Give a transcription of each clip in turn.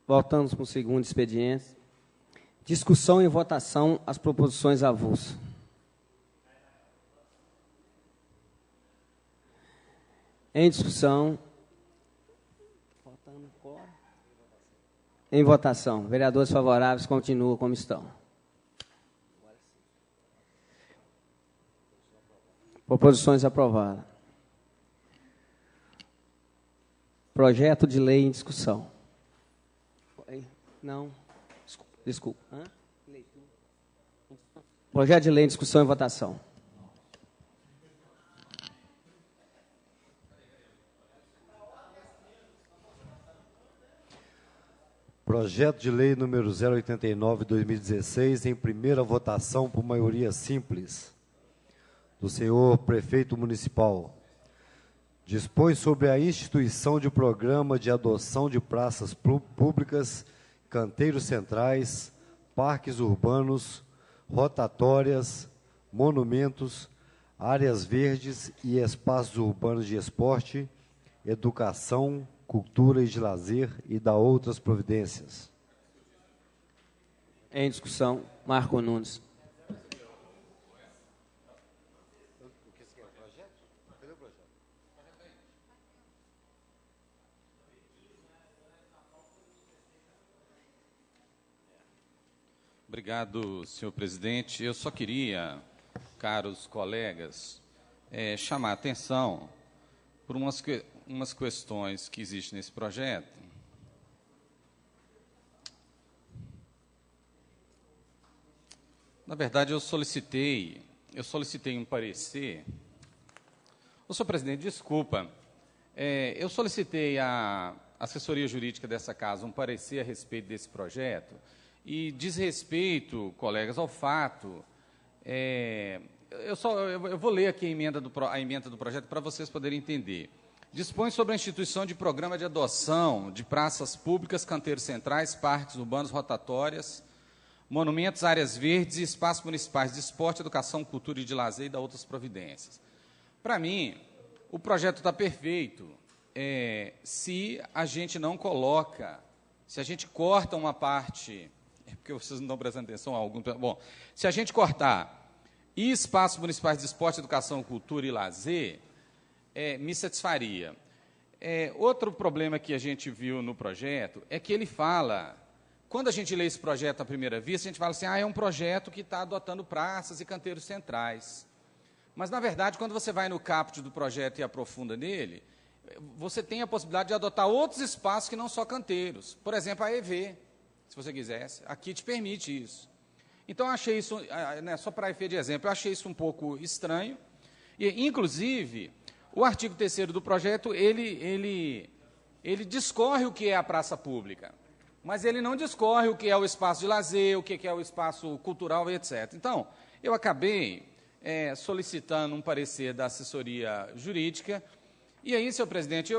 Voltamos para o segundo expediente. Discussão e votação as proposições avulsas. Em discussão. Em votação. Vereadores favoráveis continuam como estão. Proposições aprovadas. Projeto de lei em discussão. Não. Desculpa. Projeto de lei em discussão e votação. Projeto de lei número 089/2016, em primeira votação por maioria simples, do senhor prefeito municipal. Dispõe sobre a instituição de programa de adoção de praças públicas, canteiros centrais, parques urbanos, rotatórias, monumentos, áreas verdes e espaços urbanos de esporte, educação, cultura e de lazer e da outras providências. Em discussão, Marco Nunes. Obrigado, senhor presidente. Eu só queria, caros colegas, chamar a atenção por umas questões que existem nesse projeto. Na verdade, eu solicitei um parecer. Ô, senhor presidente, desculpa. Eu solicitei à assessoria jurídica dessa casa um parecer a respeito desse projeto e diz respeito, colegas, ao fato. Eu vou ler aqui a emenda do projeto para vocês poderem entender. Dispõe sobre a instituição de programa de adoção de praças públicas, canteiros centrais, parques urbanos, rotatórias, monumentos, áreas verdes e espaços municipais de esporte, educação, cultura e de lazer e da outras providências. Para mim, o projeto está perfeito se a gente não coloca, se a gente corta uma parte, porque vocês não estão prestando atenção a algum... Bom, se a gente cortar e espaços municipais de esporte, educação, cultura e lazer, me satisfaria. Outro problema que a gente viu no projeto é que ele fala, quando a gente lê esse projeto à primeira vista, a gente fala assim, é um projeto que está adotando praças e canteiros centrais. Mas, na verdade, quando você vai no caput do projeto e aprofunda nele, você tem a possibilidade de adotar outros espaços que não só canteiros. Por exemplo, a EV, se você quisesse. Aqui te permite isso. Então, eu achei isso, só para efeito de exemplo, eu achei isso um pouco estranho. E, inclusive, o artigo 3º do projeto, ele discorre o que é a praça pública, mas ele não discorre o que é o espaço de lazer, o que é o espaço cultural, etc. Então, eu acabei solicitando um parecer da assessoria jurídica, e aí, senhor presidente,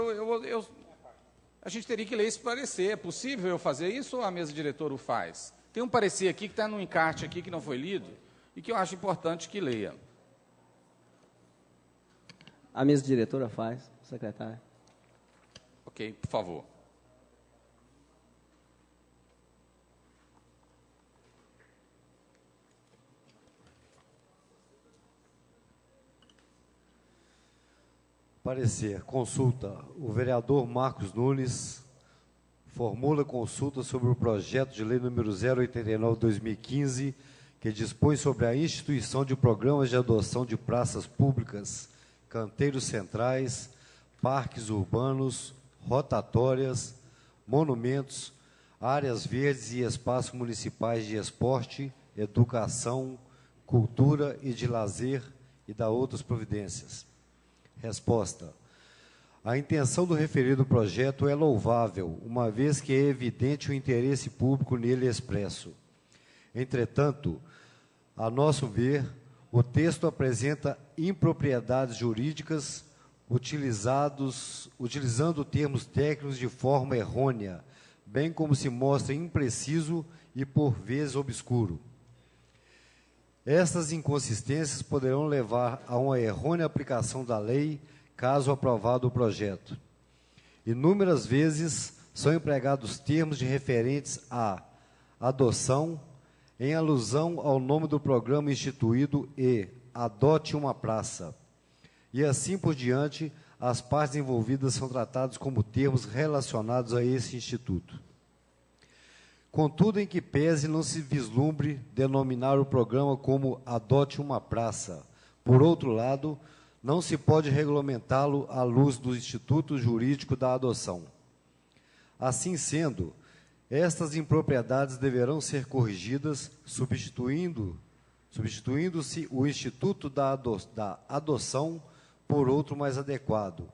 a gente teria que ler esse parecer. É possível eu fazer isso ou a mesa diretora o faz? Tem um parecer aqui que está no encarte aqui, que não foi lido, e que eu acho importante que leia. A mesa diretora faz, secretário. Ok, por favor. Parecer. Consulta. O vereador Marcos Nunes formula consulta sobre o projeto de lei número 089/2015, que dispõe sobre a instituição de programas de adoção de praças públicas, canteiros centrais, parques urbanos, rotatórias, monumentos, áreas verdes e espaços municipais de esporte, educação, cultura e de lazer e da outras providências. Resposta. A intenção do referido projeto é louvável, uma vez que é evidente o interesse público nele expresso. Entretanto, a nosso ver, o texto apresenta impropriedades jurídicas utilizando termos técnicos de forma errônea, bem como se mostra impreciso e, por vezes, obscuro. Estas inconsistências poderão levar a uma errônea aplicação da lei, caso aprovado o projeto. Inúmeras vezes são empregados termos de referentes à adoção, em alusão ao nome do programa instituído e adote uma praça. E assim por diante, as partes envolvidas são tratadas como termos relacionados a esse instituto. Contudo, em que pese não se vislumbre denominar o programa como adote uma praça. Por outro lado, não se pode regulamentá-lo à luz do Instituto Jurídico da Adoção. Assim sendo, estas impropriedades deverão ser corrigidas, substituindo-se o Instituto da Adoção por outro mais adequado.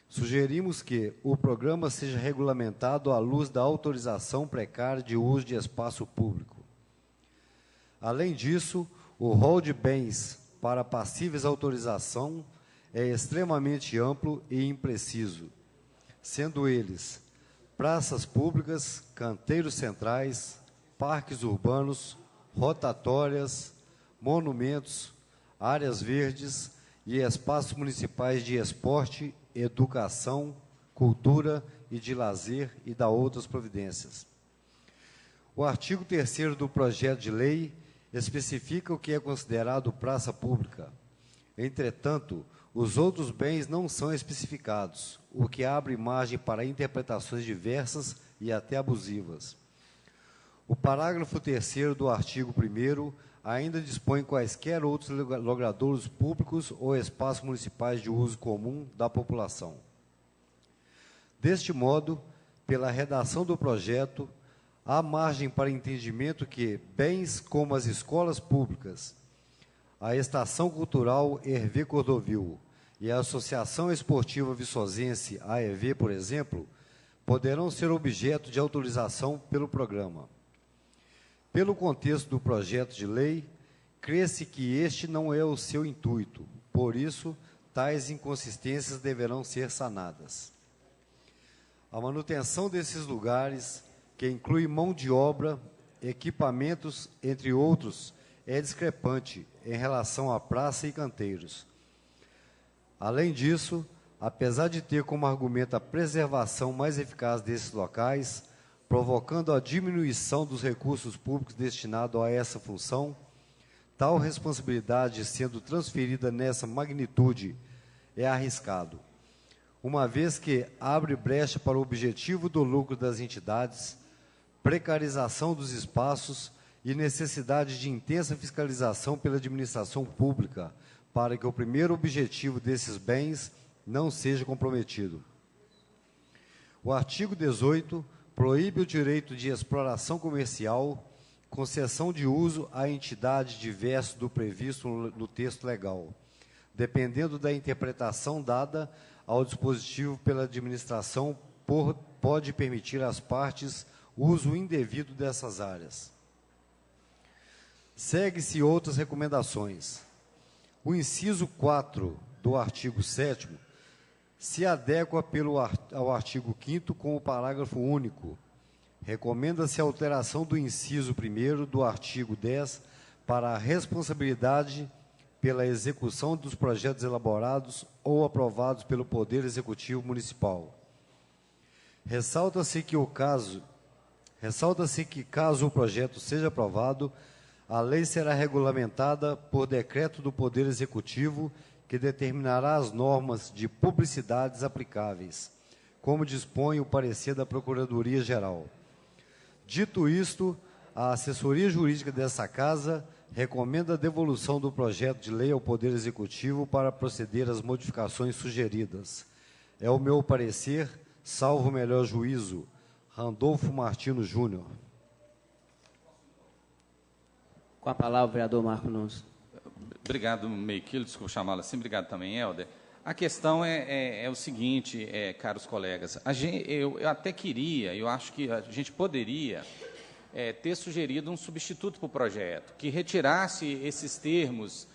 Sugerimos que o programa seja regulamentado à luz da autorização precária de uso de espaço público. Além disso, o rol de bens para passíveis autorização é extremamente amplo e impreciso, sendo eles praças públicas, canteiros centrais, parques urbanos, rotatórias, monumentos, áreas verdes e espaços municipais de esporte, educação, cultura e de lazer e da outras providências. O artigo 3º do projeto de lei especifica o que é considerado praça pública. Entretanto, os outros bens não são especificados, o que abre margem para interpretações diversas e até abusivas. O parágrafo 3º do artigo 1º ainda dispõe quaisquer outros logradouros públicos ou espaços municipais de uso comum da população. Deste modo, pela redação do projeto, há margem para entendimento que bens como as escolas públicas, a Estação Cultural Hervé Cordovil e a Associação Esportiva Viçosense, AEV, por exemplo, poderão ser objeto de autorização pelo programa. Pelo contexto do projeto de lei, crê-se que este não é o seu intuito, por isso, tais inconsistências deverão ser sanadas. A manutenção desses lugares, que inclui mão de obra, equipamentos, entre outros, é discrepante em relação à praça e canteiros. Além disso, apesar de ter como argumento a preservação mais eficaz desses locais, provocando a diminuição dos recursos públicos destinados a essa função, tal responsabilidade sendo transferida nessa magnitude é arriscado, uma vez que abre brecha para o objetivo do lucro das entidades, precarização dos espaços e necessidade de intensa fiscalização pela administração pública, para que o primeiro objetivo desses bens não seja comprometido. O artigo 18 proíbe o direito de exploração comercial, concessão de uso a entidade diversa do previsto no texto legal, dependendo da interpretação dada ao dispositivo pela administração, pode permitir às partes uso indevido dessas áreas. Segue-se outras recomendações. O inciso 4 do artigo 7º se adequa ao artigo 5º com o parágrafo único. Recomenda-se a alteração do inciso 1º do artigo 10 para a responsabilidade pela execução dos projetos elaborados ou aprovados pelo Poder Executivo Municipal. Ressalta-se que caso o projeto seja aprovado, a lei será regulamentada por decreto do Poder Executivo que determinará as normas de publicidades aplicáveis, como dispõe o parecer da Procuradoria-Geral. Dito isto, a assessoria jurídica dessa Casa recomenda a devolução do projeto de lei ao Poder Executivo para proceder às modificações sugeridas. É o meu parecer, salvo o melhor juízo. Randolfo Martino Júnior. Com a palavra, o vereador Marco Nunes. Obrigado, Meikilo, desculpa chamá-lo assim, obrigado também, Helder. A questão é o seguinte, caros colegas, eu até queria, eu acho que a gente poderia ter sugerido um substituto para o projeto, que retirasse esses termos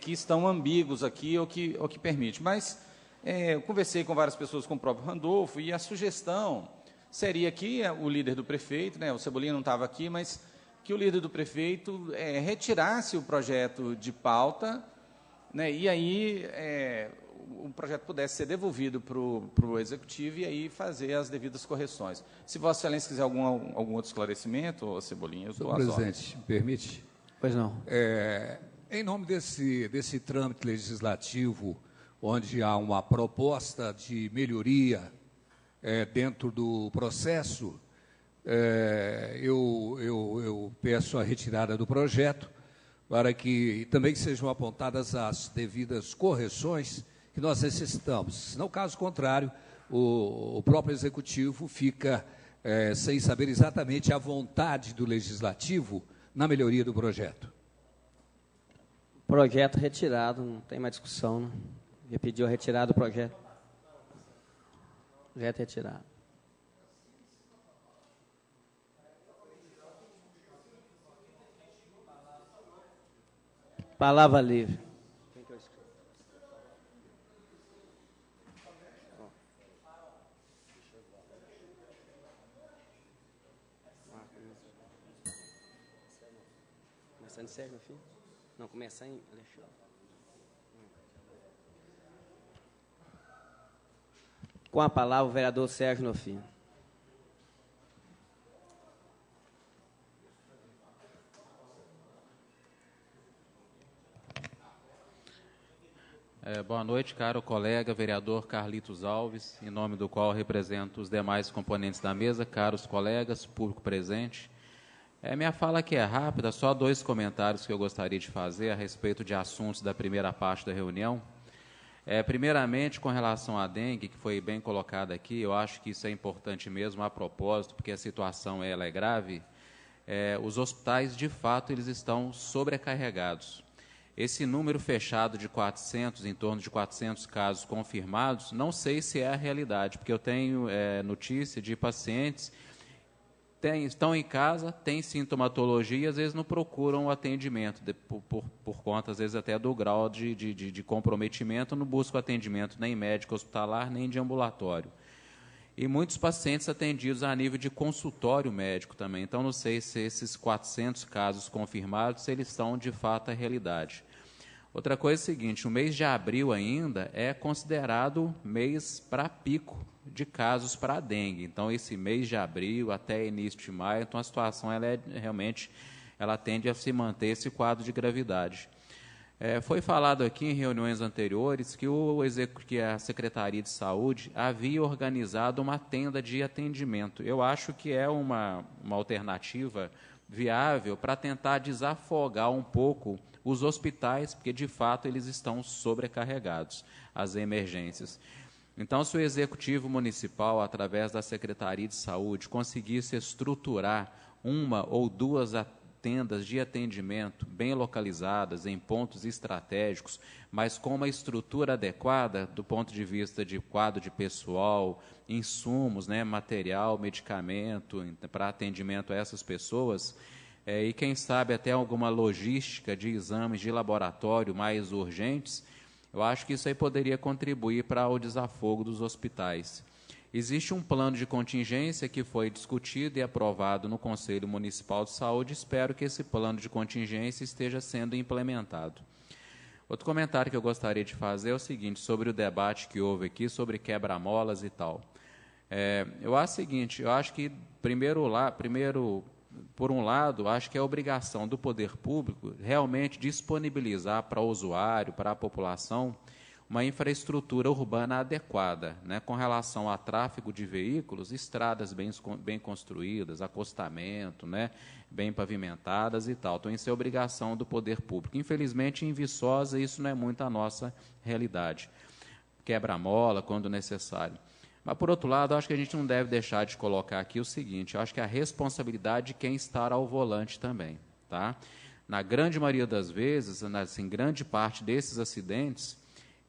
que estão ambíguos aqui ou que permite. Mas eu conversei com várias pessoas, com o próprio Randolfo, e a sugestão seria que o líder do prefeito, o Cebolinha não estava aqui, mas que o líder do prefeito retirasse o projeto de pauta, e aí o projeto pudesse ser devolvido para o Executivo e aí fazer as devidas correções. Se Vossa Excelência quiser algum outro esclarecimento, Cebolinha, eu estou às ordens. Presidente, me permite? Pois não. Em nome desse trâmite legislativo, onde há uma proposta de melhoria dentro do processo, eu peço a retirada do projeto para que também sejam apontadas as devidas correções que nós necessitamos. Senão, caso contrário, o próprio Executivo fica sem saber exatamente a vontade do Legislativo na melhoria do projeto. Projeto retirado, não tem mais discussão, né? Já pediu a retirada do projeto. Projeto retirado. Palavra livre. Começando em Sérgio, meu filho? Não, começar em Alexandre. Com a palavra, o vereador Sérgio Nofim. Boa noite, caro colega vereador Carlitos Alves, em nome do qual represento os demais componentes da mesa, caros colegas, público presente. Minha fala aqui é rápida, só 2 comentários que eu gostaria de fazer a respeito de assuntos da primeira parte da reunião. Primeiramente, com relação à dengue, que foi bem colocada aqui, eu acho que isso é importante mesmo, a propósito, porque a situação ela é grave. Os hospitais, de fato, eles estão sobrecarregados. Esse número fechado de 400, em torno de 400 casos confirmados, não sei se é a realidade, porque eu tenho notícia de pacientes estão em casa, têm sintomatologia e às vezes não procuram o atendimento, por conta, às vezes, até do grau de comprometimento, não buscam atendimento nem médico hospitalar, nem de ambulatório. E muitos pacientes atendidos a nível de consultório médico também. Então, não sei se esses 400 casos confirmados, se eles são, de fato, a realidade. Outra coisa é o seguinte, o mês de abril ainda é considerado mês para pico de casos para dengue. Então, esse mês de abril até início de maio, então a situação realmente tende a se manter esse quadro de gravidade. Foi falado aqui em reuniões anteriores que a Secretaria de Saúde havia organizado uma tenda de atendimento. Eu acho que é uma alternativa viável para tentar desafogar um pouco os hospitais, porque, de fato, eles estão sobrecarregados, as emergências. Então, se o Executivo Municipal, através da Secretaria de Saúde, conseguisse estruturar 1 ou 2 tendas de atendimento bem localizadas, em pontos estratégicos, mas com uma estrutura adequada do ponto de vista de quadro de pessoal, insumos, material, medicamento, para atendimento a essas pessoas, e quem sabe até alguma logística de exames de laboratório mais urgentes, eu acho que isso aí poderia contribuir para o desafogo dos hospitais. Existe um plano de contingência que foi discutido e aprovado no Conselho Municipal de Saúde. Espero que esse plano de contingência esteja sendo implementado. Outro comentário que eu gostaria de fazer é o seguinte, sobre o debate que houve aqui, sobre quebra-molas e tal. Eu acho o seguinte, eu acho que, por um lado, acho que é obrigação do poder público realmente disponibilizar para o usuário, para a população, uma infraestrutura urbana adequada, com relação a tráfego de veículos, estradas bem construídas, acostamento, bem pavimentadas e tal. Então, isso é obrigação do poder público. Infelizmente, em Viçosa, isso não é muito a nossa realidade. Quebra-mola, quando necessário. Mas, por outro lado, acho que a gente não deve deixar de colocar aqui o seguinte, eu acho que a responsabilidade de quem está ao volante também. Tá? Na grande maioria das vezes, em grande parte desses acidentes,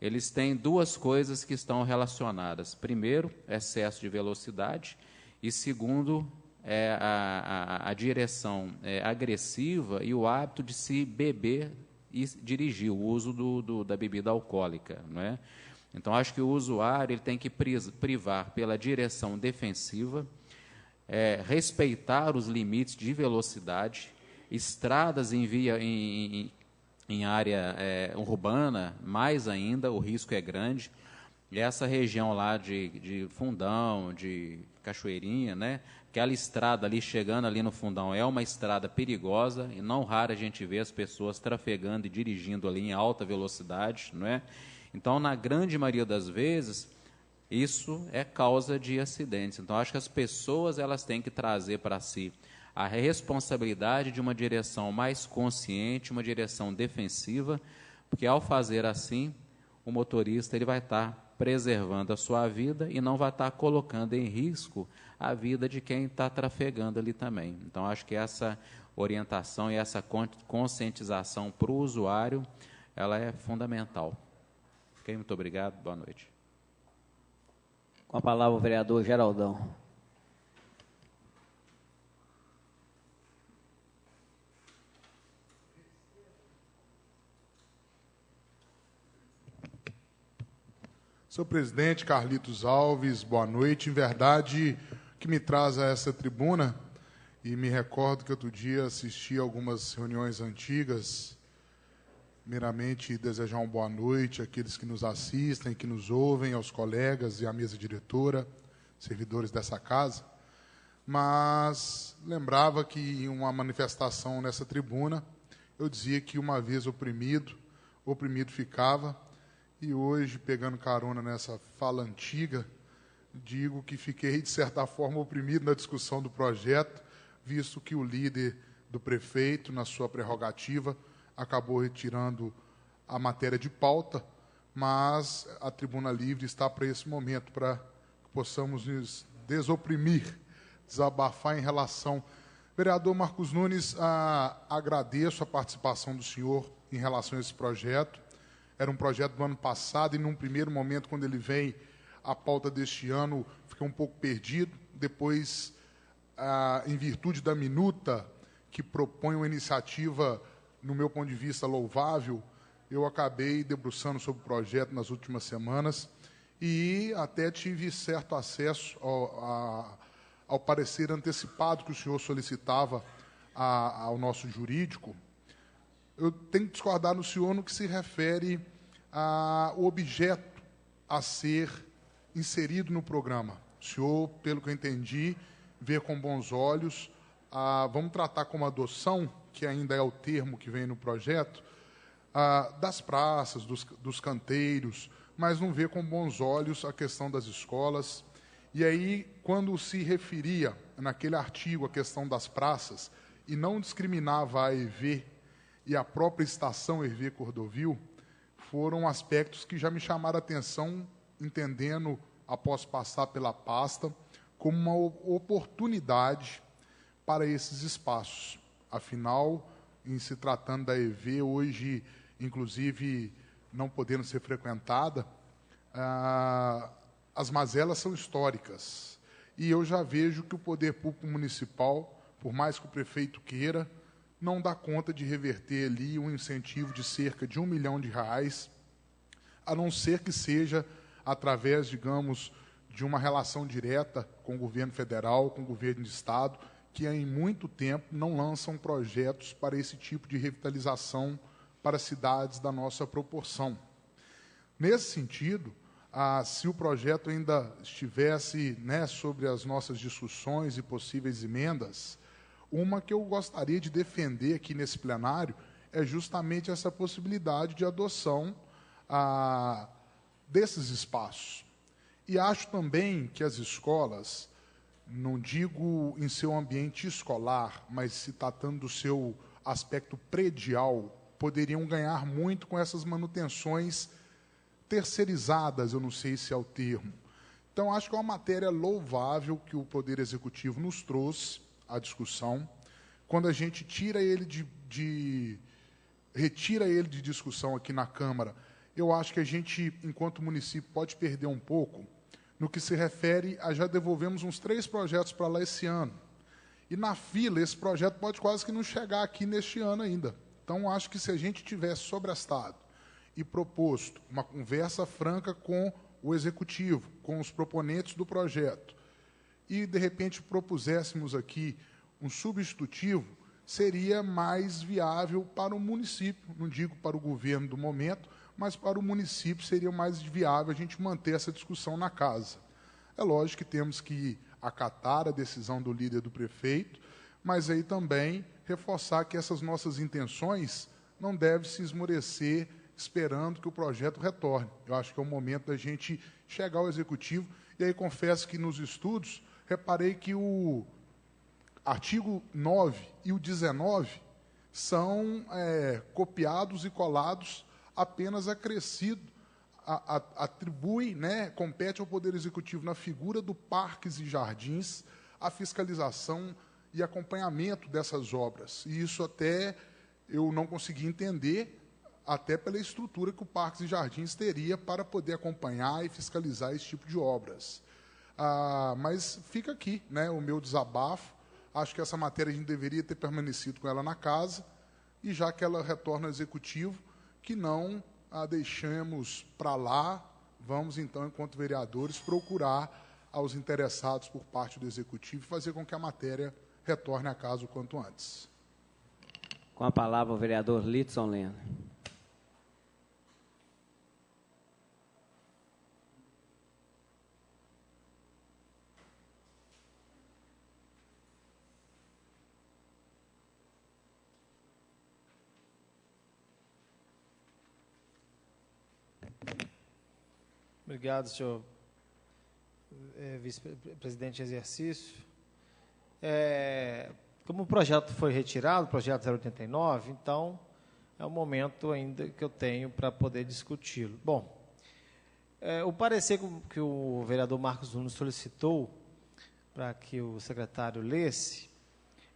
eles têm 2 coisas que estão relacionadas. Primeiro, excesso de velocidade e, segundo, a direção agressiva e o hábito de se beber e dirigir, o uso da bebida alcoólica. Não é? Então, acho que o usuário ele tem que privar pela direção defensiva, respeitar os limites de velocidade, estradas em em área urbana, mais ainda, o risco é grande. E essa região lá de Fundão, de Cachoeirinha, né? Aquela estrada ali, chegando ali no Fundão, é uma estrada perigosa, e não raro a gente vê as pessoas trafegando e dirigindo ali em alta velocidade, não é? Então, na grande maioria das vezes, isso é causa de acidentes. Então, acho que as pessoas elas têm que trazer para si a responsabilidade de uma direção mais consciente, uma direção defensiva, porque ao fazer assim, o motorista ele vai estar preservando a sua vida e não vai estar colocando em risco a vida de quem está trafegando ali também. Então, acho que essa orientação e essa conscientização para o usuário, ela é fundamental. Ok? Muito obrigado, boa noite. Com a palavra o vereador Geraldão. Senhor presidente, Carlitos Alves, boa noite. Em verdade, o que me traz a essa tribuna, e me recordo que outro dia assisti a algumas reuniões antigas, primeiramente desejar uma boa noite àqueles que nos assistem, que nos ouvem, aos colegas e à mesa diretora, servidores dessa casa, mas lembrava que em uma manifestação nessa tribuna, eu dizia que uma vez oprimido ficava. E hoje, pegando carona nessa fala antiga, digo que fiquei, de certa forma, oprimido na discussão do projeto, visto que o líder do prefeito, na sua prerrogativa, acabou retirando a matéria de pauta, mas a tribuna livre está para esse momento, para que possamos nos desoprimir, desabafar em relação. Vereador Marcos Nunes, agradeço a participação do senhor em relação a esse projeto. Era um projeto do ano passado e, num primeiro momento, quando ele vem à pauta deste ano, fiquei um pouco perdido. Depois, em virtude da minuta, que propõe uma iniciativa, no meu ponto de vista, louvável, eu acabei debruçando sobre o projeto nas últimas semanas e até tive certo acesso ao parecer antecipado que o senhor solicitava ao nosso jurídico. Eu tenho que discordar no senhor no que se refere ao objeto a ser inserido no programa. O senhor, pelo que eu entendi, vê com bons olhos, vamos tratar como adoção, que ainda é o termo que vem no projeto, das praças, dos canteiros, mas não vê com bons olhos a questão das escolas. E aí, quando se referia naquele artigo a questão das praças e não discriminava a EV e a própria estação Hervé Cordovil, foram aspectos que já me chamaram a atenção, entendendo, após passar pela pasta, como uma oportunidade para esses espaços. Afinal, em se tratando da EV, hoje, inclusive, não podendo ser frequentada, as mazelas são históricas. E eu já vejo que o poder público municipal, por mais que o prefeito queira, não dá conta de reverter ali um incentivo de cerca de R$1 milhão, a não ser que seja através, digamos, de uma relação direta com o governo federal, com o governo de estado, que há em muito tempo não lançam projetos para esse tipo de revitalização para cidades da nossa proporção. Nesse sentido, se o projeto ainda estivesse, sobre as nossas discussões e possíveis emendas, uma que eu gostaria de defender aqui nesse plenário é justamente essa possibilidade de adoção desses espaços. E acho também que as escolas, não digo em seu ambiente escolar, mas se tratando do seu aspecto predial, poderiam ganhar muito com essas manutenções terceirizadas, eu não sei se é o termo. Então, acho que é uma matéria louvável que o Poder Executivo nos trouxe à discussão. Quando a gente retira ele de discussão aqui na Câmara, eu acho que a gente, enquanto município, pode perder um pouco no que se refere a já devolvemos uns 3 projetos para lá esse ano. E na fila, esse projeto pode quase que não chegar aqui neste ano ainda. Então, acho que se a gente tivesse sobrestado e proposto uma conversa franca com o Executivo, com os proponentes do projeto, e, de repente, propuséssemos aqui um substitutivo, seria mais viável para o município, não digo para o governo do momento, mas para o município seria mais viável a gente manter essa discussão na casa. É lógico que temos que acatar a decisão do líder do prefeito, mas aí também reforçar que essas nossas intenções não devem se esmorecer esperando que o projeto retorne. Eu acho que é o momento da gente chegar ao executivo, e aí confesso que nos estudos reparei que o artigo 9 e o 19 são copiados e colados, apenas acrescido, atribui, compete ao Poder Executivo, na figura do Parques e Jardins, a fiscalização e acompanhamento dessas obras. E isso até eu não consegui entender, até pela estrutura que o Parques e Jardins teria para poder acompanhar e fiscalizar esse tipo de obras. Mas fica aqui, o meu desabafo. Acho que essa matéria a gente deveria ter permanecido com ela na casa, e já que ela retorna ao Executivo, que não a deixemos para lá. Vamos, então, enquanto vereadores, procurar aos interessados por parte do Executivo e fazer com que a matéria retorne à casa o quanto antes. Com a palavra o vereador Litson Lena. Obrigado, senhor vice-presidente em exercício. Como o projeto foi retirado, o projeto 089, então é o momento ainda que eu tenho para poder discuti-lo. Bom, o parecer que o vereador Marcos Nunes solicitou para que o secretário lesse,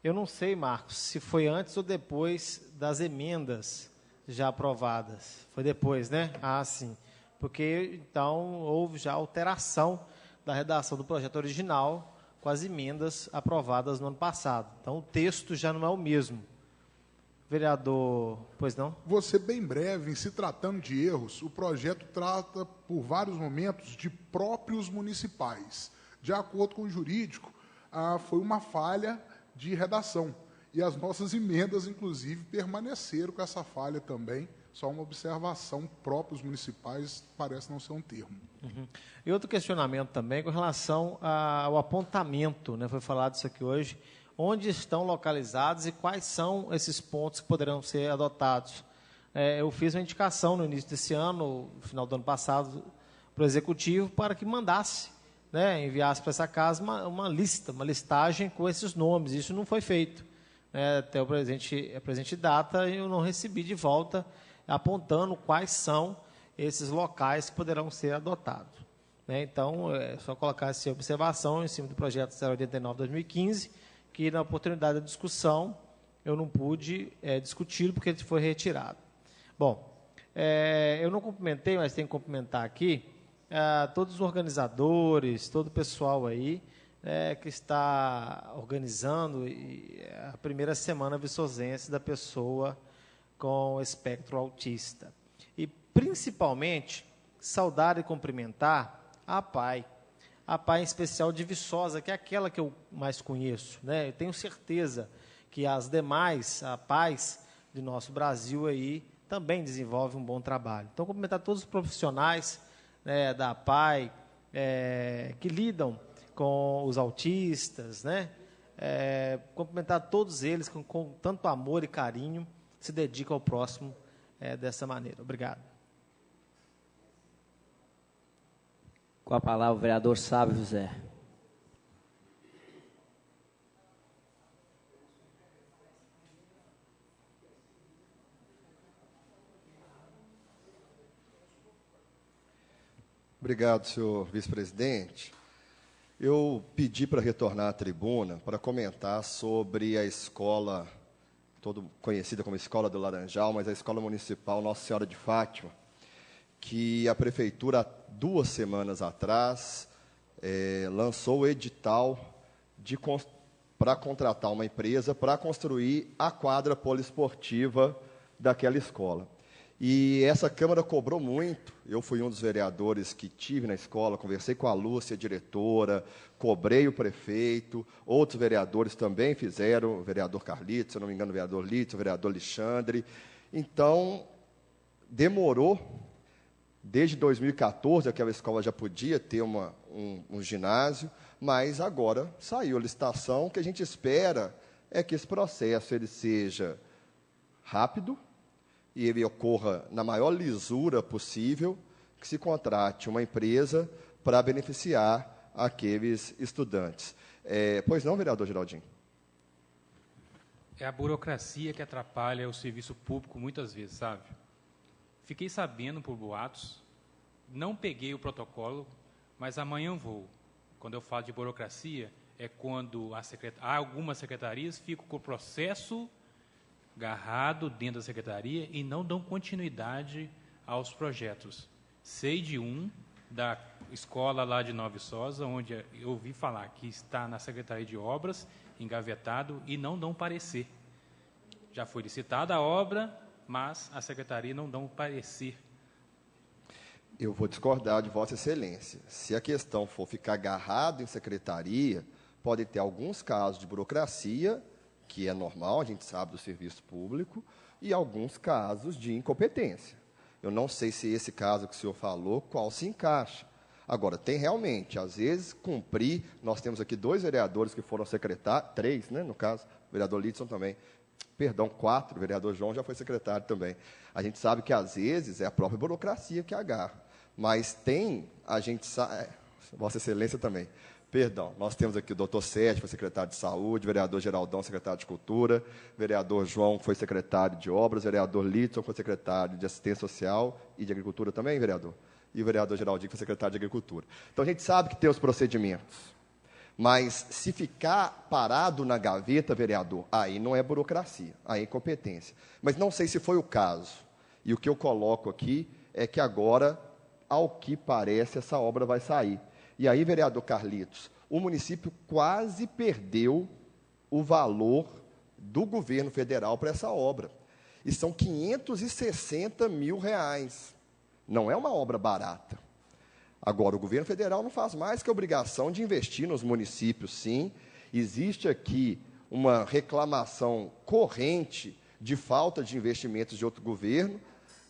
eu não sei, Marcos, se foi antes ou depois das emendas já aprovadas. Foi depois, né? Ah, sim. Porque, então, houve já alteração da redação do projeto original com as emendas aprovadas no ano passado. Então, o texto já não é o mesmo. Vereador, pois não? Vou ser bem breve. Em se tratando de erros, o projeto trata, por vários momentos, de próprios municipais. De acordo com o jurídico, foi uma falha de redação. E as nossas emendas, inclusive, permaneceram com essa falha também. Só uma observação, próprios municipais parece não ser um termo. Uhum. E outro questionamento também com relação ao apontamento, foi falado isso aqui hoje, onde estão localizados e quais são esses pontos que poderão ser adotados. Eu fiz uma indicação no início desse ano, no final do ano passado, para o Executivo, para que mandasse, enviasse para essa casa uma listagem com esses nomes. Isso não foi feito. Até a presente data, eu não recebi de volta apontando quais são esses locais que poderão ser adotados. Então, é só colocar essa observação em cima do projeto 089-2015, que na oportunidade da discussão eu não pude discuti-lo porque ele foi retirado. Bom, eu não cumprimentei, mas tenho que cumprimentar aqui todos os organizadores, todo o pessoal aí que está organizando a primeira semana viçosense da pessoa com espectro autista. E, principalmente, saudar e cumprimentar a APAI em especial de Viçosa, que é aquela que eu mais conheço. Eu tenho certeza que as demais APAIs de nosso Brasil aí também desenvolvem um bom trabalho. Então, cumprimentar todos os profissionais da APAI que lidam com os autistas, cumprimentar todos eles com tanto amor e carinho, se dedica ao próximo dessa maneira. Obrigado. Com a palavra o vereador Sábio José. Obrigado, senhor vice-presidente. Eu pedi para retornar à tribuna para comentar sobre a escola, todo conhecida como Escola do Laranjal, mas a Escola Municipal Nossa Senhora de Fátima, que a Prefeitura, há 2 semanas atrás, lançou o edital para contratar uma empresa para construir a quadra poliesportiva daquela escola. E essa Câmara cobrou muito. Eu fui um dos vereadores que tive na escola, conversei com a Lúcia, diretora, cobrei o prefeito, outros vereadores também fizeram, o vereador Carlitos, se eu não me engano, o vereador Lídio, o vereador Alexandre. Então, demorou. Desde 2014, aquela escola já podia ter um ginásio, mas agora saiu a licitação. O que a gente espera é que esse processo ele seja rápido e ele ocorra na maior lisura possível, que se contrate uma empresa para beneficiar aqueles estudantes. Pois não, vereador Geraldinho? É a burocracia que atrapalha o serviço público muitas vezes, sabe? Fiquei sabendo por boatos, não peguei o protocolo, mas amanhã vou. Quando eu falo de burocracia, é quando há algumas secretarias ficam com o processo agarrado dentro da secretaria e não dão continuidade aos projetos. Sei de um, da escola lá de Nova Viçosa, onde eu ouvi falar que está na Secretaria de Obras, engavetado, e não dão parecer. Já foi licitada a obra, mas a secretaria não dá um parecer. Eu vou discordar de Vossa Excelência. Se a questão for ficar agarrado em secretaria, pode ter alguns casos de burocracia, que é normal, a gente sabe do serviço público, e alguns casos de incompetência. Eu não sei se esse caso que o senhor falou, qual se encaixa. Agora, tem realmente, às vezes, cumprir, nós temos aqui 2 vereadores que foram secretários, 3, né, no caso, o vereador Lidson também, 4, o vereador João já foi secretário também. A gente sabe que, às vezes, é a própria burocracia que agarra. Mas tem, a gente sabe, Vossa Excelência também, nós temos aqui o doutor Sérgio, foi secretário de Saúde, vereador Geraldão, secretário de Cultura, vereador João, foi secretário de Obras, vereador Lidson, foi secretário de Assistência Social e de Agricultura também, vereador? E o vereador Geraldinho, foi secretário de Agricultura. Então, a gente sabe que tem os procedimentos. Mas, se ficar parado na gaveta, vereador, aí não é burocracia, aí é incompetência. Mas não sei se foi o caso. E o que eu coloco aqui é que agora, ao que parece, essa obra vai sair. E aí, vereador Carlitos, o município quase perdeu o valor do governo federal para essa obra. E são R$560 mil. Não é uma obra barata. Agora, o governo federal não faz mais que a obrigação de investir nos municípios, sim. Existe aqui uma reclamação corrente de falta de investimentos de outro governo,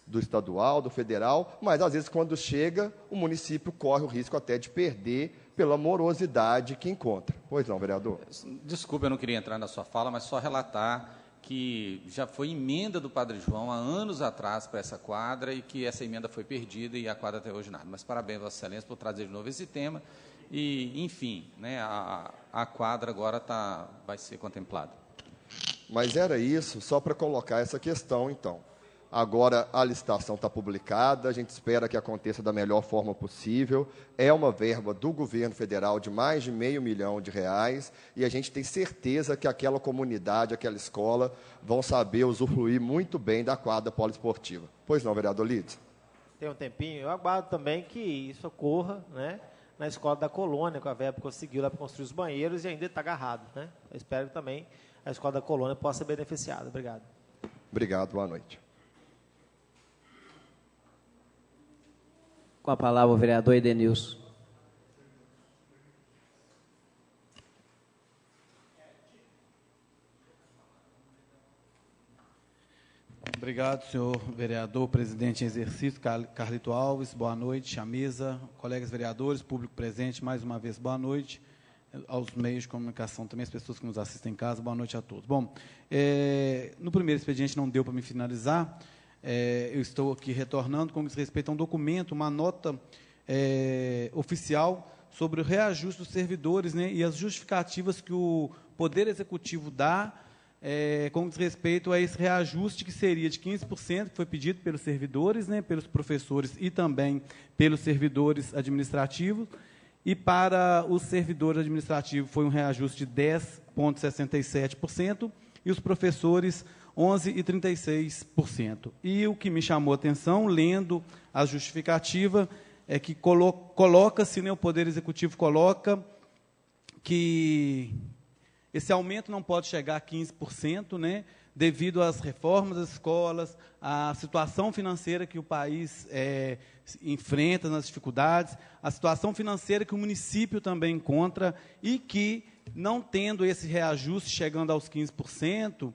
do estadual, do federal, mas, às vezes, quando chega, o município corre o risco até de perder pela morosidade que encontra. Pois não, vereador? Desculpe, eu não queria entrar na sua fala, mas só relatar que já foi emenda do Padre João há anos atrás para essa quadra e que essa emenda foi perdida e a quadra até hoje nada. Mas parabéns, Vossa Excelência, por trazer de novo esse tema e, enfim, né, a quadra agora vai ser contemplada. Mas era isso, só para colocar essa questão, então. Agora a licitação está publicada, a gente espera que aconteça da melhor forma possível. É uma verba do governo federal de mais de R$500 milhão e a gente tem certeza que aquela comunidade, aquela escola, vão saber usufruir muito bem da quadra poliesportiva. Pois não, vereador Lídio? Tem um tempinho, eu aguardo também que isso ocorra, né, na escola da Colônia, com a verba conseguiu lá para construir os banheiros e ainda está agarrado, né? Eu espero que também a escola da Colônia possa ser beneficiada. Obrigado. Obrigado, boa noite. Com a palavra o vereador Edenilson. Obrigado, senhor vereador, presidente em exercício, Carlito Alves, boa noite, à mesa, colegas vereadores, público presente, mais uma vez, boa noite, aos meios de comunicação, também as pessoas que nos assistem em casa, boa noite a todos. Bom, no primeiro expediente não deu para me finalizar, eu estou aqui retornando com respeito a um documento, uma nota oficial sobre o reajuste dos servidores, né, e as justificativas que o Poder Executivo dá com respeito a esse reajuste que seria de 15%, que foi pedido pelos servidores, né, pelos professores e também pelos servidores administrativos, e para os servidores administrativos foi um reajuste de 10,67%, e os professores 11,36%. E o que me chamou a atenção, lendo a justificativa, é que coloca-se, né, o Poder Executivo coloca que esse aumento não pode chegar a 15%, né, devido às reformas das escolas, à situação financeira que o país enfrenta nas dificuldades, a situação financeira que o município também encontra e que, não tendo esse reajuste chegando aos 15%,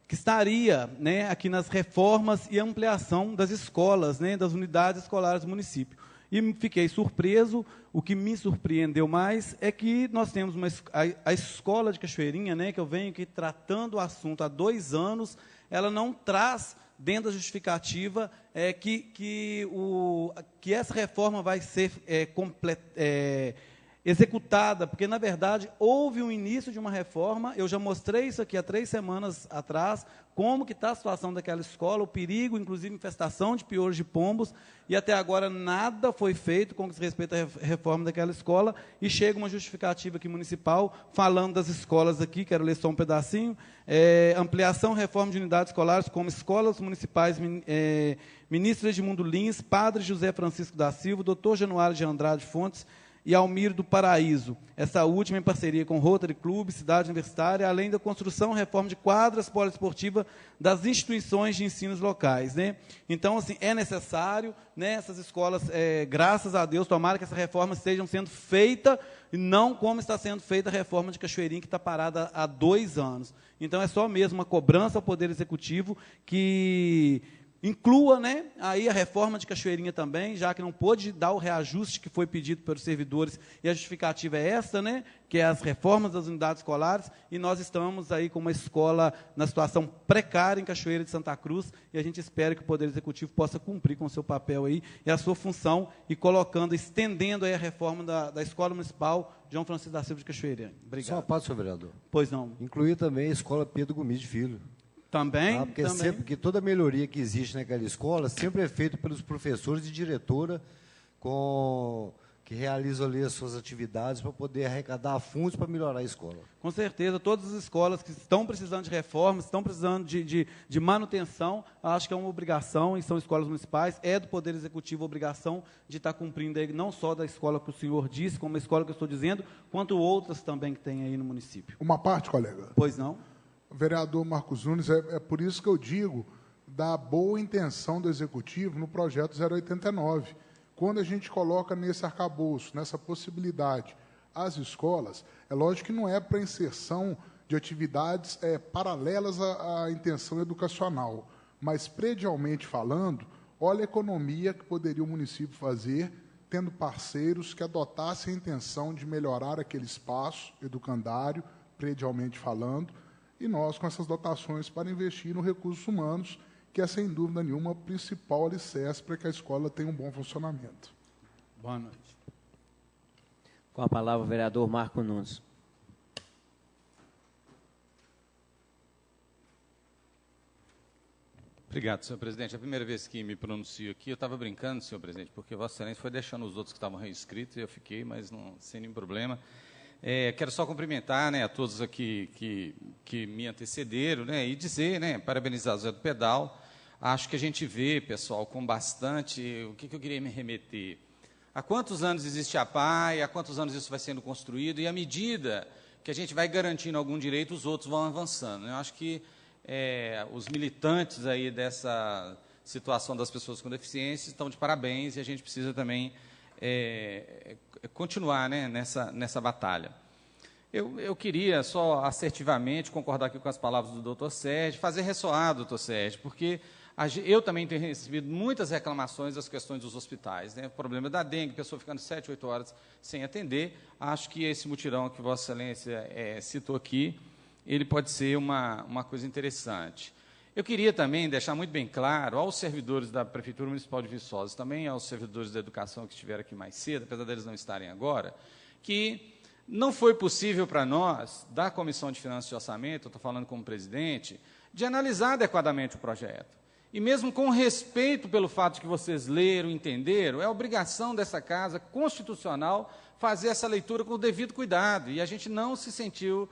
que estaria, né, aqui nas reformas e ampliação das escolas, né, das unidades escolares do município. E fiquei surpreso. O que me surpreendeu mais é que nós temos a escola de Cachoeirinha, né, que eu venho aqui tratando o assunto há 2 anos, ela não traz dentro da justificativa que essa reforma vai ser executada, porque, na verdade, houve um início de uma reforma. Eu já mostrei isso aqui há 3 semanas atrás, como que está a situação daquela escola, o perigo, inclusive, infestação de piolhos de pombos, e até agora nada foi feito com respeito à reforma daquela escola, e chega uma justificativa aqui municipal, falando das escolas aqui, quero ler só um pedacinho, ampliação, reforma de unidades escolares, como escolas municipais, ministro Edmundo Lins, padre José Francisco da Silva, doutor Januário de Andrade Fontes, e Almir do Paraíso, essa última em parceria com Rotary Club, Cidade Universitária, além da construção e reforma de quadras poliesportivas das instituições de ensino locais, né? Então, assim, é necessário, né, essas escolas, graças a Deus, tomara que essa reforma esteja sendo feita, e não como está sendo feita a reforma de Cachoeirinha, que está parada há 2 anos. Então, é só mesmo uma cobrança ao Poder Executivo que inclua, né, aí a reforma de Cachoeirinha também, já que não pôde dar o reajuste que foi pedido pelos servidores, e a justificativa é essa, né, que é as reformas das unidades escolares, e nós estamos aí com uma escola na situação precária em Cachoeira de Santa Cruz, e a gente espera que o Poder Executivo possa cumprir com o seu papel aí, e a sua função, e colocando, estendendo aí a reforma da Escola Municipal João Francisco da Silva de Cachoeirinha. Obrigado. Só uma parte, senhor vereador. Pois não. Incluir também a Escola Pedro Gomes de Filho. Também, porque também. Sempre que toda melhoria que existe naquela escola sempre é feita pelos professores e diretora que realizam ali as suas atividades para poder arrecadar fundos para melhorar a escola. Com certeza, todas as escolas que estão precisando de reformas, estão precisando de manutenção, acho que é uma obrigação, e são escolas municipais, é do Poder Executivo a obrigação de estar cumprindo aí, não só da escola que o senhor disse, como a escola que eu estou dizendo, quanto outras também que tem aí no município. Uma parte, colega. Pois não? Vereador Marcos Nunes, é por isso que eu digo da boa intenção do Executivo no projeto 089. Quando a gente coloca nesse arcabouço, nessa possibilidade, as escolas, é lógico que não é para inserção de atividades paralelas à intenção educacional, mas, predialmente falando, olha a economia que poderia o município fazer, tendo parceiros que adotassem a intenção de melhorar aquele espaço educandário, predialmente falando, e nós com essas dotações para investir no recursos humanos, que é, sem dúvida nenhuma, o principal alicerce para que a escola tenha um bom funcionamento. Boa noite. Com a palavra o vereador Marco Nunes. Obrigado, senhor presidente. É a primeira vez que me pronuncio aqui. Eu estava brincando, senhor presidente, porque Vossa Excelência foi deixando os outros que estavam reinscritos, e eu fiquei, mas não, sem nenhum problema. Quero só cumprimentar, né, a todos aqui que me antecederam, né, e dizer, né, parabenizar o Zé do Pedal. Acho que a gente vê, pessoal, com bastante... O que eu queria me remeter? Há quantos anos existe a PAI, há quantos anos isso vai sendo construído, e à medida que a gente vai garantindo algum direito, os outros vão avançando. Eu acho que os militantes aí dessa situação das pessoas com deficiência estão de parabéns, e a gente precisa também continuar, né, nessa batalha. Eu queria só assertivamente concordar aqui com as palavras do doutor Sérgio, fazer ressoar, doutor Sérgio, porque eu também tenho recebido muitas reclamações das questões dos hospitais, né? O problema da dengue, pessoa ficando 7, 8 horas sem atender. Acho que esse mutirão que Vossa Excelência citou aqui, ele pode ser uma coisa interessante. Eu queria também deixar muito bem claro aos servidores da Prefeitura Municipal de Viçosa, também aos servidores da educação que estiveram aqui mais cedo, apesar deles não estarem agora, que não foi possível para nós, da Comissão de Finanças e Orçamento, eu estou falando como presidente, de analisar adequadamente o projeto. E mesmo com respeito pelo fato de que vocês leram, entenderam, é obrigação dessa casa constitucional fazer essa leitura com o devido cuidado. E a gente não se sentiu,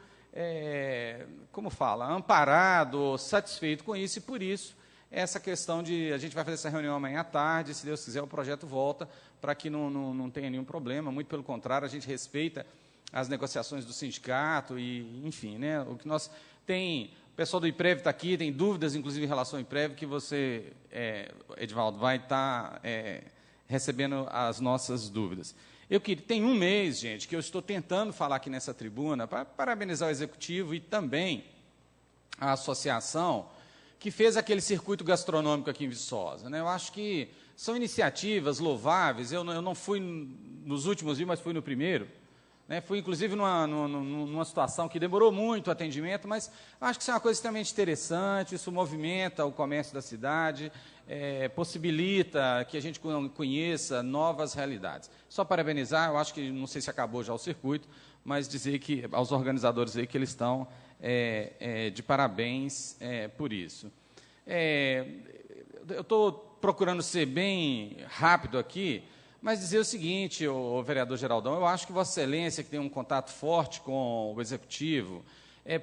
amparado, satisfeito com isso, e por isso essa questão de... A gente vai fazer essa reunião amanhã à tarde, se Deus quiser o projeto volta, para que não tenha nenhum problema, muito pelo contrário, a gente respeita as negociações do sindicato, e, enfim, né, o que nós tem pessoal do IPREV está aqui, tem dúvidas, inclusive, em relação ao IPREV, que você, Edivaldo, vai estar recebendo as nossas dúvidas. Tem um mês, gente, que eu estou tentando falar aqui nessa tribuna para parabenizar o Executivo e também a associação que fez aquele circuito gastronômico aqui em Viçosa, né? Eu acho que são iniciativas louváveis. Eu não fui nos últimos dias, mas fui no primeiro. Né? Fui, inclusive, numa situação que demorou muito o atendimento, mas acho que isso é uma coisa extremamente interessante, isso movimenta o comércio da cidade, possibilita que a gente conheça novas realidades. Só parabenizar, eu acho que, não sei se acabou já o circuito, mas dizer que aos organizadores aí que eles estão de parabéns por isso. Eu estou procurando ser bem rápido aqui, mas dizer o seguinte, o vereador Geraldão, eu acho que Vossa Excelência, que tem um contato forte com o Executivo,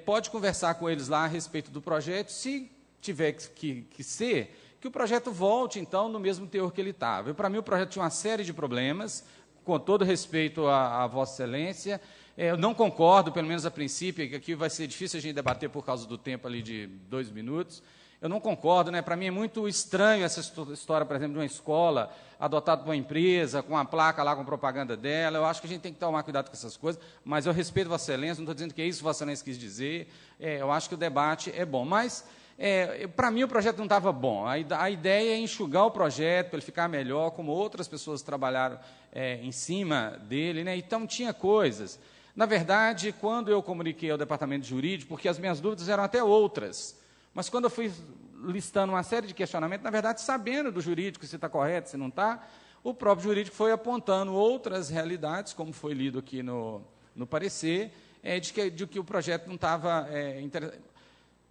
pode conversar com eles lá a respeito do projeto, se tiver que ser, que o projeto volte, então, no mesmo teor que ele estava. Para mim, o projeto tinha uma série de problemas, com todo respeito a Vossa Excelência. Eu não concordo, pelo menos a princípio, que aqui vai ser difícil a gente debater por causa do tempo ali de 2 minutos. Eu não concordo, né? Para mim é muito estranho essa história, por exemplo, de uma escola adotada por uma empresa, com uma placa lá com propaganda dela. Eu acho que a gente tem que tomar cuidado com essas coisas, mas eu respeito Vossa Excelência, não estou dizendo que é isso que Vossa Excelência quis dizer. Eu acho que o debate é bom, mas para mim o projeto não estava bom. A ideia é enxugar o projeto para ele ficar melhor, como outras pessoas trabalharam em cima dele, né? Então tinha coisas. Na verdade, quando eu comuniquei ao departamento jurídico, porque as minhas dúvidas eram até outras, mas quando eu fui listando uma série de questionamentos, na verdade, sabendo do jurídico se está correto, se não está, o próprio jurídico foi apontando outras realidades, como foi lido aqui no parecer, de que o projeto não estava interessante.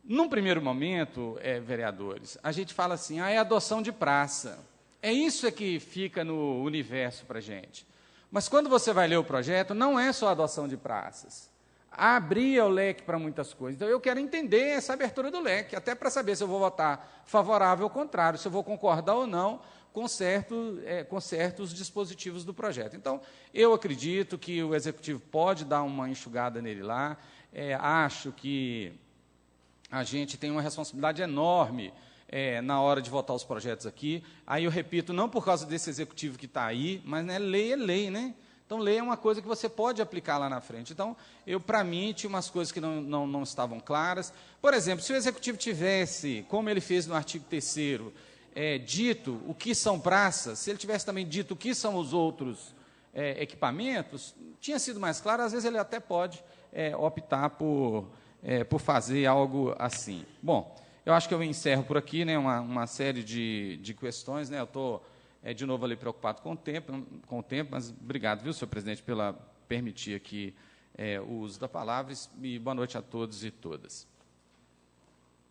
Num primeiro momento, vereadores, a gente fala assim, é adoção de praça. É isso que fica no universo para a gente. Mas quando você vai ler o projeto, não é só adoção de praças. Abria o leque para muitas coisas. Então, eu quero entender essa abertura do leque, até para saber se eu vou votar favorável ou contrário, se eu vou concordar ou não com certos dispositivos do projeto. Então, eu acredito que o Executivo pode dar uma enxugada nele lá. Acho que a gente tem uma responsabilidade enorme na hora de votar os projetos aqui. Aí eu repito, não por causa desse Executivo que está aí, mas lei é lei, né? Então, lei é uma coisa que você pode aplicar lá na frente. Então, para mim, tinha umas coisas que não estavam claras. Por exemplo, se o Executivo tivesse, como ele fez no artigo 3º, dito o que são praças, se ele tivesse também dito o que são os outros equipamentos, tinha sido mais claro. Às vezes, ele até pode optar por fazer algo assim. Bom, eu acho que eu encerro por aqui, né, uma série de questões. Né, eu estou... de novo ali preocupado com o tempo, mas obrigado, viu, senhor presidente, pela permitir aqui o uso da palavra, e boa noite a todos e todas.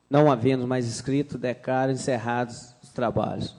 Não havendo mais inscrito, declaro encerrados os trabalhos.